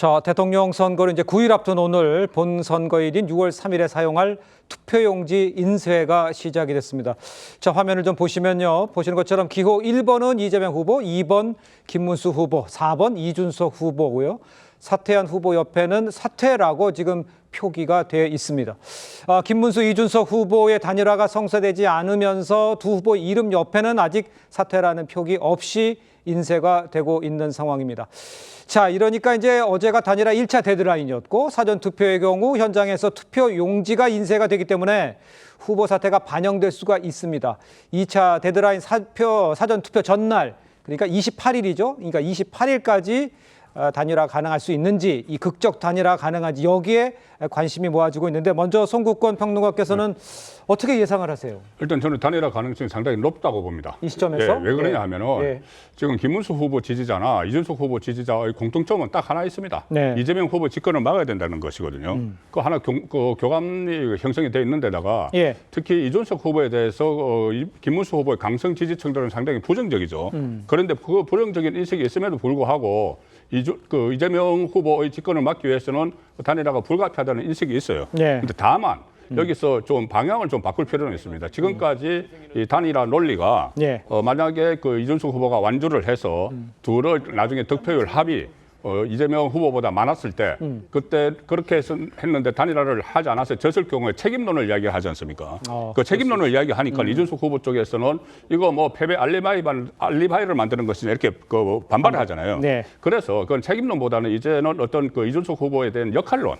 자, 대통령 선거를 이제 9일 앞둔 오늘 본 선거일인 6월 3일에 사용할 투표용지 인쇄가 시작이 됐습니다. 자, 화면을 좀 보시면요. 보시는 것처럼 기호 1번은 이재명 후보, 2번 김문수 후보, 4번 이준석 후보고요. 사퇴한 후보 옆에는 사퇴라고 지금 표기가 되어 있습니다. 김문수, 이준석 후보의 단일화가 성사되지 않으면서 두 후보 이름 옆에는 아직 사퇴라는 표기 없이 인쇄가 되고 있는 상황입니다. 자, 이러니까 이제 어제가 단일화 1차 데드라인이었고 사전 투표의 경우 현장에서 투표 용지가 인쇄가 되기 때문에 후보 사퇴가 반영될 수가 있습니다. 2차 데드라인 사전 투표 전날, 그러니까 28일이죠. 그러니까 28일까지 단일화 가능할 수 있는지, 이 극적 단일화 가능한지 여기에 관심이 모아지고 있는데 먼저 송국권 평론가께서는 어떻게 예상을 하세요? 일단 저는 단일화 가능성이 상당히 높다고 봅니다. 이 시점에서? 왜 그러냐 하면은 지금 김문수 후보 지지자나 이준석 후보 지지자의 공통점은 딱 하나 있습니다. 이재명 후보 집권을 막아야 된다는 것이거든요. 그 하나 교감이 형성이 돼 있는 데다가 특히 이준석 후보에 대해서 김문수 후보의 강성 지지층들은 상당히 부정적이죠. 그런데 그 부정적인 인식이 있음에도 불구하고 이재명 후보의 집권을 막기 위해서는 단일화가 불가피하다는 인식이 있어요. 그런데 다만 여기서 좀 방향을 좀 바꿀 필요는 있습니다. 지금까지 이 단일화 논리가 만약에 이준석 후보가 완주를 해서 둘을 나중에 득표율 합이 이재명 후보보다 많았을 때 그때 그렇게 했는데 단일화를 하지 않아서 졌을 경우에 책임론을 이야기하지 않습니까? 그 책임론을 이야기하니까 이준석 후보 쪽에서는 이거 뭐 패배 알리바이를 만드는 것이냐 이렇게 반발을 하잖아요. 그래서 그건 책임론보다는 이제는 어떤 이준석 후보에 대한 역할론,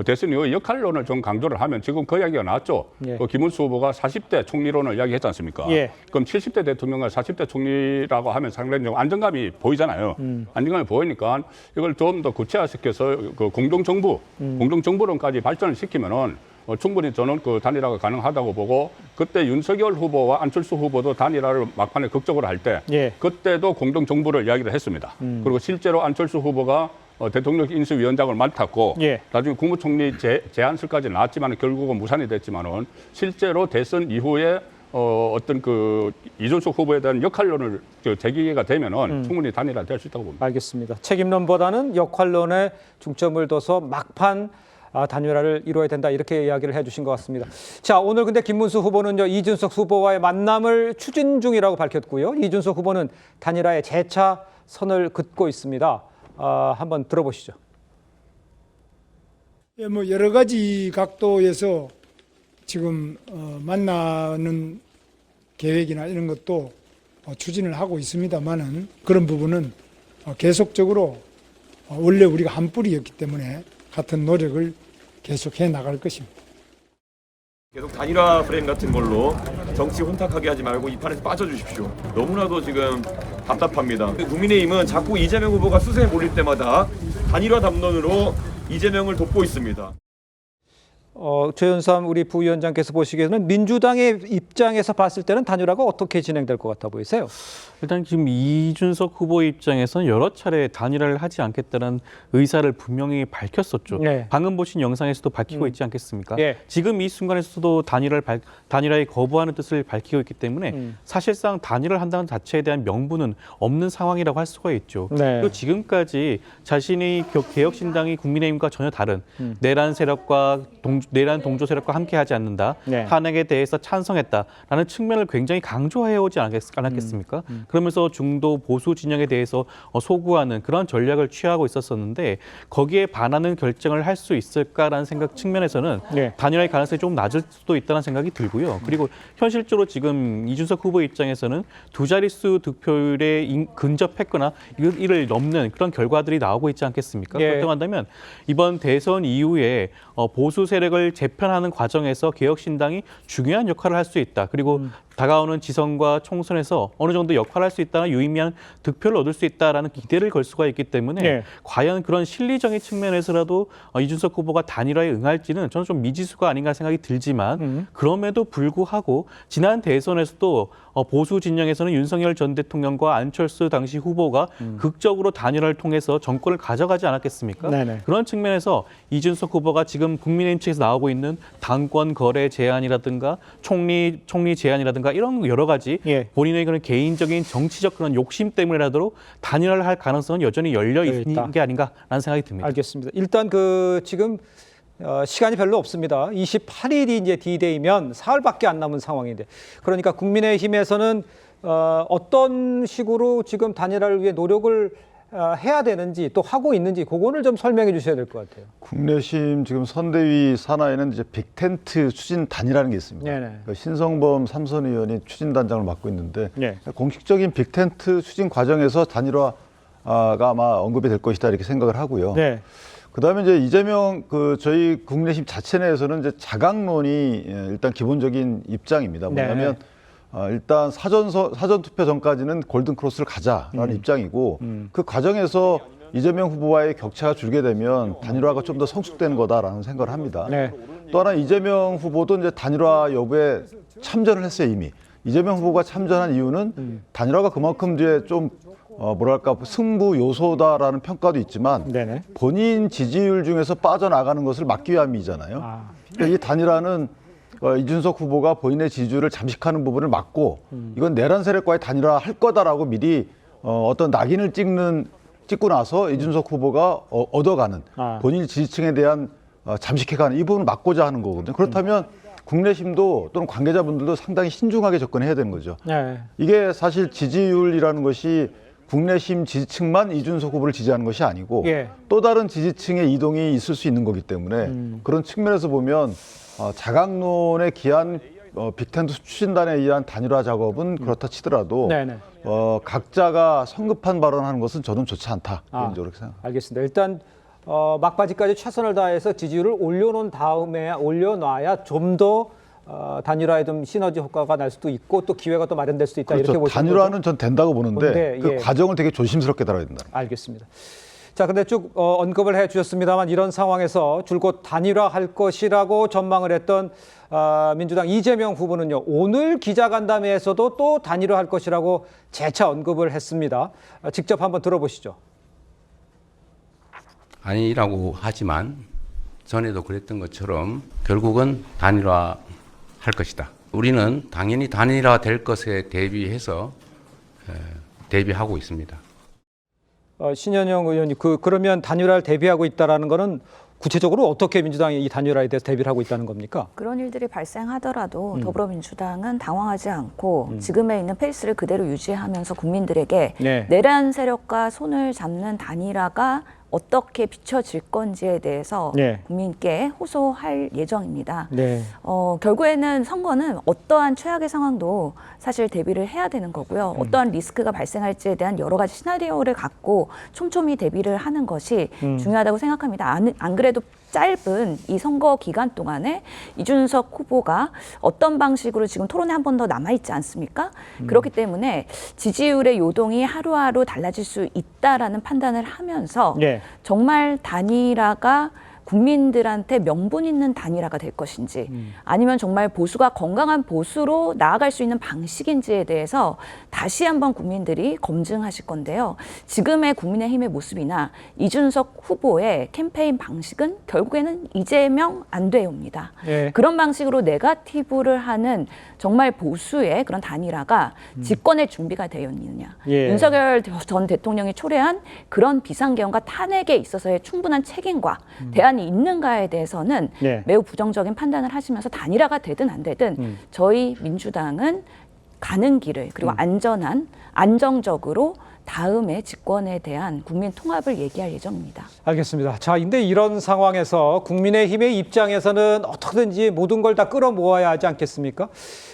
대선 이후의 역할론을 좀 강조를 하면 지금 그 이야기가 나왔죠. 김문수 후보가 40대 총리론을 이야기했지 않습니까? 그럼 70대 대통령과 40대 총리라고 하면 상당히 좀 안정감이 보이잖아요. 안정감이 보이니까 이걸 좀 더 구체화시켜서 공동정부론까지 발전을 시키면은 충분히 저는 단일화가 가능하다고 보고 그때 윤석열 후보와 안철수 후보도 단일화를 막판에 극적으로 할 때 그때도 공동정부를 이야기를 했습니다. 그리고 실제로 안철수 후보가 대통령 인수위원장을 맡았고 나중에 국무총리 제안서까지 나왔지만 결국은 무산이 됐지만은 실제로 대선 이후에 어떤 이준석 후보에 대한 역할론을 제기가 되면은 충분히 단일화 될 수 있다고 봅니다. 알겠습니다. 책임론보다는 역할론에 중점을 둬서 막판 단일화를 이루어야 된다 이렇게 이야기를 해주신 것 같습니다. 자, 오늘 근데 김문수 후보는요 이준석 후보와의 만남을 추진 중이라고 밝혔고요. 이준석 후보는 단일화의 재차 선을 긋고 있습니다. 한번 들어보시죠. 뭐 여러 가지 각도에서 지금 만나는 계획이나 이런 것도 추진을 하고 있습니다만은 그런 부분은 계속적으로 원래 우리가 한 뿌리였기 때문에 같은 노력을 계속해 나갈 것입니다. 계속 단일화 프레임 같은 걸로 정치 혼탁하게 하지 말고 이 판에서 빠져주십시오. 너무나도 지금 답답합니다. 국민의힘은 자꾸 이재명 후보가 수세에 몰릴 때마다 단일화 담론으로 이재명을 돕고 있습니다. 최윤삼 우리 부위원장께서 보시기에는 민주당의 입장에서 봤을 때는 단일화가 어떻게 진행될 것 같아 보이세요? 일단 지금 이준석 후보 입장에서는 여러 차례 단일화를 하지 않겠다는 의사를 분명히 밝혔었죠. 방금 보신 영상에서도 밝히고 있지 않겠습니까? 지금 이 순간에서도 단일화에 거부하는 뜻을 밝히고 있기 때문에 사실상 단일화를 한다는 자체에 대한 명분은 없는 상황이라고 할 수가 있죠. 그리고 지금까지 자신이 개혁신당이 국민의힘과 전혀 다른 내란 세력과 내란 동조 세력과 함께하지 않는다. 탄핵에 대해서 찬성했다라는 측면을 굉장히 강조해오지 않았겠습니까? 그러면서 중도 보수 진영에 대해서 소구하는 그런 전략을 취하고 있었었는데 거기에 반하는 결정을 할 수 있을까라는 생각 측면에서는 단일화의 가능성이 좀 낮을 수도 있다는 생각이 들고요. 그리고 현실적으로 지금 이준석 후보 입장에서는 두 자릿수 득표율에 근접했거나 이를 넘는 그런 결과들이 나오고 있지 않겠습니까? 그렇다고 한다면 이번 대선 이후에 보수 세력을 재편하는 과정에서 개혁신당이 중요한 역할을 할 수 있다. 그리고 다가오는 지선과 총선에서 어느 정도 역할을 할 수 있다는 유의미한 득표를 얻을 수 있다라는 기대를 걸 수가 있기 때문에 과연 그런 실리적인 측면에서라도 이준석 후보가 단일화에 응할지는 저는 좀 미지수가 아닌가 생각이 들지만 그럼에도 불구하고 지난 대선에서도 보수 진영에서는 윤석열 전 대통령과 안철수 당시 후보가 극적으로 단일화를 통해서 정권을 가져가지 않았겠습니까? 그런 측면에서 이준석 후보가 지금 국민의힘 측에서 나오고 있는 당권 거래 제한이라든가 총리 제한이라든가 있다든가 이런 여러 가지 본인의 그런 개인적인 정치적 그런 욕심 때문이라도 단일화를 할 가능성은 여전히 열려 있는 게 아닌가라는 생각이 듭니다. 알겠습니다. 일단 지금 시간이 별로 없습니다. 28일이 이제 D-Day면 사흘밖에 안 남은 상황인데, 그러니까 국민의힘에서는 어떤 식으로 지금 단일화를 위해 노력을 해야 되는지 또 하고 있는지 그거를 좀 설명해 주셔야 될 것 같아요. 국내심 지금 선대위 산하에는 이제 빅텐트 추진단이라는 게 있습니다. 그러니까 신성범 삼선 의원이 추진단장을 맡고 있는데 공식적인 빅텐트 추진 과정에서 단일화가 아마 언급이 될 것이다 이렇게 생각을 하고요. 그다음에 이제 이재명 저희 국내심 자체 내에서는 이제 자강론이 일단 기본적인 입장입니다. 뭐냐면 일단 사전 투표 전까지는 골든 크로스를 가자라는 입장이고 그 과정에서 이재명 후보와의 격차가 줄게 되면 단일화가 좀 더 성숙되는 거다라는 생각을 합니다. 또 하나 이재명 후보도 이제 단일화 여부에 참전을 했어요 이미. 이재명 후보가 참전한 이유는 단일화가 그만큼 이제 좀 뭐랄까 승부 요소다라는 평가도 있지만 본인 지지율 중에서 빠져나가는 것을 막기 위함이잖아요. 그러니까 이 단일화는 이준석 후보가 본인의 지지율을 잠식하는 부분을 막고 이건 내란 세력과의 단일화 할 거다라고 미리 어떤 낙인을 찍고 나서 이준석 후보가 얻어가는 본인 지지층에 대한 잠식해가는 이 부분을 막고자 하는 거거든요. 그렇다면 국내심도 또는 관계자분들도 상당히 신중하게 접근해야 되는 거죠. 이게 사실 지지율이라는 것이 국내심 지지층만 이준석 후보를 지지하는 것이 아니고 또 다른 지지층의 이동이 있을 수 있는 거기 때문에 그런 측면에서 보면 자강론에 기한 빅텐트 추진단에 의한 단일화 작업은 그렇다 치더라도 각자가 성급한 발언하는 것은 저는 좋지 않다. 개인적으로 생각합니다. 알겠습니다. 일단 막바지까지 최선을 다해서 지지율을 올려놔야 좀 더 단일화에 좀 시너지 효과가 날 수도 있고 또 기회가 또 마련될 수도 있다. 그렇죠. 이렇게 보시는 단일화는 거죠? 전 된다고 보는데 그 과정을 되게 조심스럽게 다뤄야 된다. 알겠습니다. 자, 근데 쭉 언급을 해 주셨습니다만 이런 상황에서 줄곧 단일화할 것이라고 전망을 했던 민주당 이재명 후보는요. 오늘 기자간담회에서도 또 단일화할 것이라고 재차 언급을 했습니다. 직접 한번 들어보시죠. 아니라고 하지만 전에도 그랬던 것처럼 결국은 단일화 할 것이다. 우리는 당연히 단일화 될 것에 대비해서 대비하고 있습니다. 신현영 의원님, 그러면 단일화를 대비하고 있다라는 거는 구체적으로 어떻게 민주당이 이 단일화에 대해서 대비를 하고 있다는 겁니까? 그런 일들이 발생하더라도 더불어민주당은 당황하지 않고 지금에 있는 페이스를 그대로 유지하면서 국민들에게 내란 세력과 손을 잡는 단일화가 어떻게 비춰질 건지에 대해서 국민께 호소할 예정입니다. 결국에는 선거는 어떠한 최악의 상황도 사실 대비를 해야 되는 거고요. 어떠한 리스크가 발생할지에 대한 여러 가지 시나리오를 갖고 촘촘히 대비를 하는 것이 중요하다고 생각합니다. 안 그래도 짧은 이 선거 기간 동안에 이준석 후보가 어떤 방식으로 지금 토론에 한 번 더 남아있지 않습니까? 그렇기 때문에 지지율의 요동이 하루하루 달라질 수 있다라는 판단을 하면서 정말 단일화가 국민들한테 명분 있는 단일화가 될 것인지 아니면 정말 보수가 건강한 보수로 나아갈 수 있는 방식인지에 대해서 다시 한번 국민들이 검증하실 건데요. 지금의 국민의힘의 모습이나 이준석 후보의 캠페인 방식은 결국에는 이재명 안돼요입니다. 그런 방식으로 네거티브를 하는 정말 보수의 그런 단일화가 집권의 준비가 되어 있느냐. 윤석열 전 대통령이 초래한 그런 비상계엄과 탄핵에 있어서의 충분한 책임과 대안이 있는가에 대해서는 매우 부정적인 판단을 하시면서 단일화가 되든 안 되든 저희 민주당은 가는 길을 그리고 안정적으로 다음에 집권에 대한 국민 통합을 얘기할 예정입니다. 알겠습니다. 자, 근데 이런 상황에서 국민의힘의 입장에서는 어떻게든지 모든 걸 다 끌어모아야 하지 않겠습니까?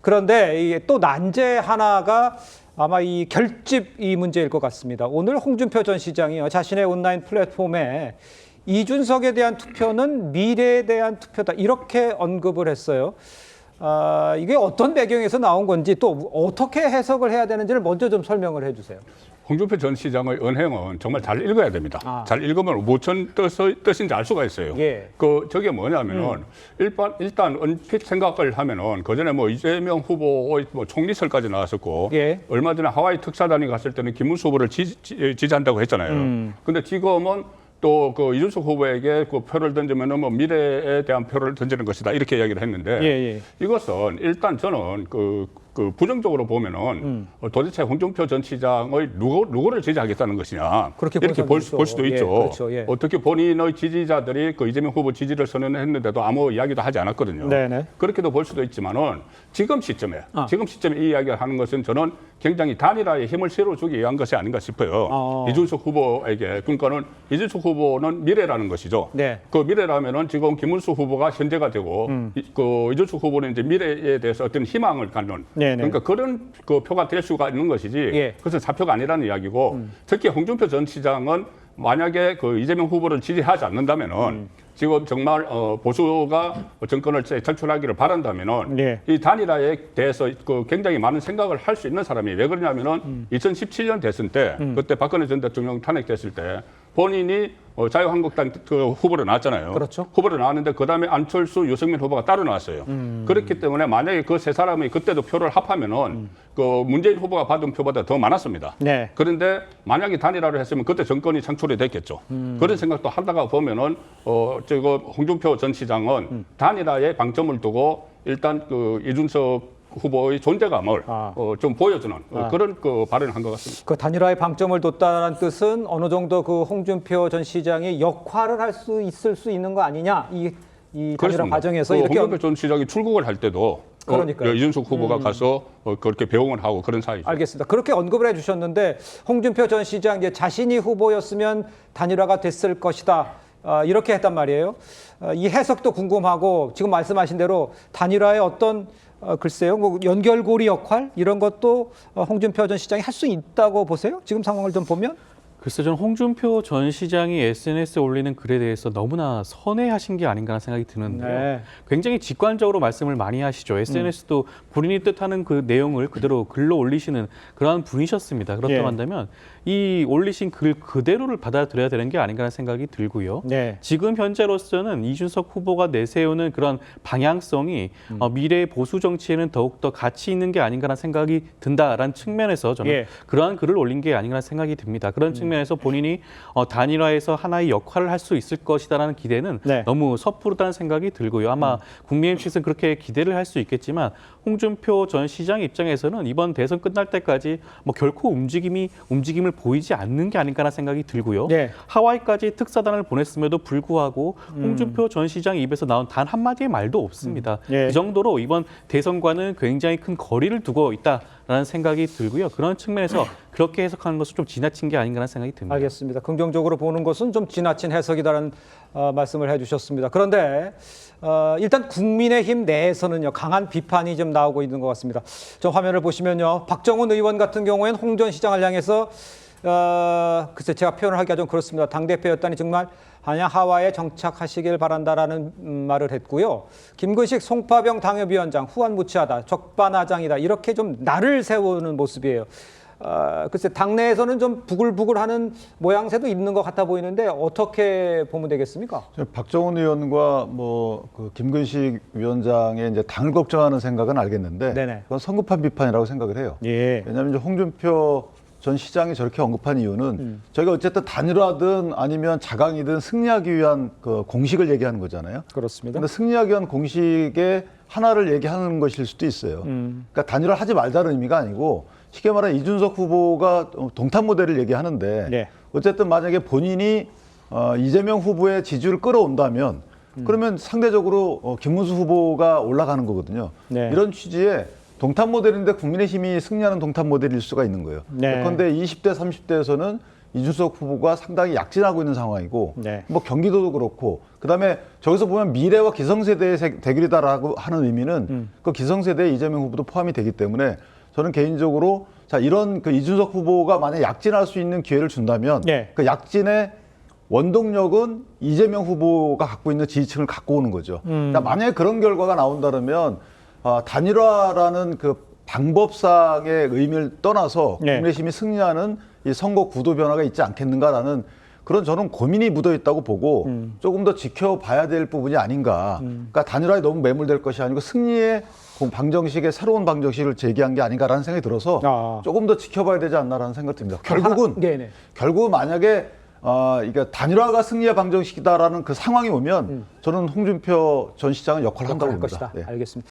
그런데 또 난제 하나가 아마 이 결집 이 문제일 것 같습니다. 오늘 홍준표 전 시장이요, 자신의 온라인 플랫폼에 이준석에 대한 투표는 미래에 대한 투표다 이렇게 언급을 했어요. 이게 어떤 배경에서 나온 건지 또 어떻게 해석을 해야 되는지를 먼저 좀 설명을 해주세요. 홍준표 전 시장의 언행은 정말 잘 읽어야 됩니다. 잘 읽으면 무슨 뜻인지 알 수가 있어요. 저게 뭐냐면은 일단 언뜻 생각을 하면은 그 전에 뭐 이재명 후보의 뭐 총리설까지 나왔었고 얼마 전에 하와이 특사단이 갔을 때는 김문수 후보를 지지한다고 했잖아요. 근데 지금은 또 그 이준석 후보에게 그 표를 던지면은 뭐 미래에 대한 표를 던지는 것이다 이렇게 이야기를 했는데 이것은 일단 저는 그 부정적으로 보면은 도대체 홍준표 전 시장의 누구를 지지하겠다는 것이냐 그렇게 이렇게 볼 수도 있죠. 그렇죠. 예. 어떻게 본인의 지지자들이 그 이재명 후보 지지를 선언했는데도 아무 이야기도 하지 않았거든요. 네네. 그렇게도 볼 수도 있지만은 지금 시점에 이 이야기를 하는 것은 저는 굉장히 단일화에 힘을 실어주기 위한 것이 아닌가 싶어요. 이준석 후보에게 그러니까는 이준석 후보는 미래라는 것이죠. 네. 그 미래라면은 지금 김문수 후보가 현재가 되고 그 이준석 후보는 이제 미래에 대해서 어떤 희망을 갖는 그러니까 그런 그 표가 될 수가 있는 것이지 예. 그것은 사표가 아니라는 이야기고 특히 홍준표 전 시장은 만약에 그 이재명 후보를 지지하지 않는다면은 지금 정말 보수가 정권을 탈출하기를 바란다면은 이 단일화에 대해서 그 굉장히 많은 생각을 할 수 있는 사람이 왜 그러냐면은 2017년 대선 때 그때 박근혜 전 대통령 탄핵됐을 때 본인이 자유한국당 그 후보로 나왔잖아요. 그렇죠. 후보로 나왔는데 그다음에 안철수, 유승민 후보가 따로 나왔어요. 그렇기 때문에 만약에 그 세 사람이 그때도 표를 합하면은 그 문재인 후보가 받은 표보다 더 많았습니다. 네. 그런데 만약에 단일화를 했으면 그때 정권이 창출이 됐겠죠. 그런 생각도 하다가 보면은 저거 홍준표 전 시장은 단일화에 방점을 두고 일단 그 이준석 후보의 존재감을 좀 보여주는 그런 그 발언을 한 것 같습니다. 그 단일화에 방점을 뒀다는 뜻은 어느 정도 그 홍준표 전 시장이 역할을 할 수 있을 수 있는 거 아니냐 이 단일화 그렇습니다. 과정에서 그 이렇게 홍준표 전 시장이 출국을 할 때도 그러니까요. 이준석 후보가 가서 그렇게 배웅을 하고 그런 사이죠. 알겠습니다. 그렇게 언급을 해주셨는데 홍준표 전 시장 이제 자신이 후보였으면 단일화가 됐을 것이다. 이렇게 했단 말이에요. 이 해석도 궁금하고 지금 말씀하신 대로 단일화의 어떤 글쎄요, 뭐 연결고리 역할 이런 것도 홍준표 전 시장이 할 수 있다고 보세요? 지금 상황을 좀 보면? 글쎄 저는 홍준표 전 시장이 SNS에 올리는 글에 대해서 너무나 선회하신 게 아닌가 하는 생각이 드는데요. 네. 굉장히 직관적으로 말씀을 많이 하시죠. SNS도 본인이 뜻하는 그 내용을 그대로 글로 올리시는 그러한 분이셨습니다. 그렇다고 한다면 이 올리신 글 그대로를 받아들여야 되는 게 아닌가 하는 생각이 들고요. 네. 지금 현재로서는 이준석 후보가 내세우는 그런 방향성이 미래의 보수 정치에는 더욱더 가치 있는 게 아닌가 하는 생각이 든다라는 측면에서 저는 그러한 글을 올린 게 아닌가 하는 생각이 듭니다. 그런 측면에서 본인이 단일화에서 하나의 역할을 할 수 있을 것이다라는 기대는 너무 섭부르다는 생각이 들고요. 아마 국민의힘 측에서는 그렇게 기대를 할 수 있겠지만 홍준표 전 시장 입장에서는 이번 대선 끝날 때까지 뭐 결코 움직임을 보이지 않는 게 아닌가라는 생각이 들고요. 하와이까지 특사단을 보냈음에도 불구하고 홍준표 전 시장 입에서 나온 단 한마디의 말도 없습니다. 그 정도로 이번 대선과는 굉장히 큰 거리를 두고 있다라는 생각이 들고요. 그런 측면에서 그렇게 해석하는 것은 좀 지나친 게 아닌가라는 생각이 듭니다. 알겠습니다. 긍정적으로 보는 것은 좀 지나친 해석이다라는 말씀을 해주셨습니다. 그런데 일단 국민의힘 내에서는요 강한 비판이 좀 나오고 있는 것 같습니다. 저 화면을 보시면요 박정훈 의원 같은 경우에는 홍 전 시장을 향해서 글쎄 제가 표현을 하기가 좀 그렇습니다. 당대표였다니 정말 한양 하와이에 정착하시길 바란다라는 말을 했고요. 김근식 송파병 당협위원장 후한무치하다 적반하장이다 이렇게 좀 날을 세우는 모습이에요. 글쎄 당내에서는 좀 부글부글하는 모양새도 있는 것 같아 보이는데 어떻게 보면 되겠습니까? 박정훈 의원과 그 김근식 위원장의 이제 당을 걱정하는 생각은 알겠는데 그건 성급한 비판이라고 생각을 해요. 왜냐하면 이제 홍준표 전 시장이 저렇게 언급한 이유는 저희가 어쨌든 단일화든 아니면 자강이든 승리하기 위한 그 공식을 얘기하는 거잖아요. 그렇습니다. 근데 승리하기 위한 공식의 하나를 얘기하는 것일 수도 있어요. 그러니까 단일화 하지 말자는 의미가 아니고 쉽게 말하면 이준석 후보가 동탄 모델을 얘기하는데 어쨌든 만약에 본인이 이재명 후보의 지지율을 끌어온다면 그러면 상대적으로 김문수 후보가 올라가는 거거든요. 이런 취지의 동탄 모델인데 국민의힘이 승리하는 동탄 모델일 수가 있는 거예요. 그런데 20대, 30대에서는 이준석 후보가 상당히 약진하고 있는 상황이고 뭐 경기도도 그렇고 그다음에 저기서 보면 미래와 기성세대의 대결이다라고 하는 의미는 그 기성세대의 이재명 후보도 포함이 되기 때문에 저는 개인적으로 자 이런 그 이준석 후보가 만약 약진할 수 있는 기회를 준다면 그 약진의 원동력은 이재명 후보가 갖고 있는 지지층을 갖고 오는 거죠. 자, 만약에 그런 결과가 나온다면 단일화라는 그 방법상의 의미를 떠나서 국민의힘이 승리하는 이 선거 구도 변화가 있지 않겠는가라는 그런 저는 고민이 묻어 있다고 보고 조금 더 지켜봐야 될 부분이 아닌가. 그러니까 단일화에 너무 매몰될 것이 아니고 승리의 방정식의 새로운 방정식을 제기한 게 아닌가라는 생각이 들어서 조금 더 지켜봐야 되지 않나라는 생각이 듭니다. 결국은 만약에 이게 단일화가 승리의 방정식이다라는 그 상황이 오면 저는 홍준표 전 시장은 역할을 한다고 봅니다. 알겠습니다.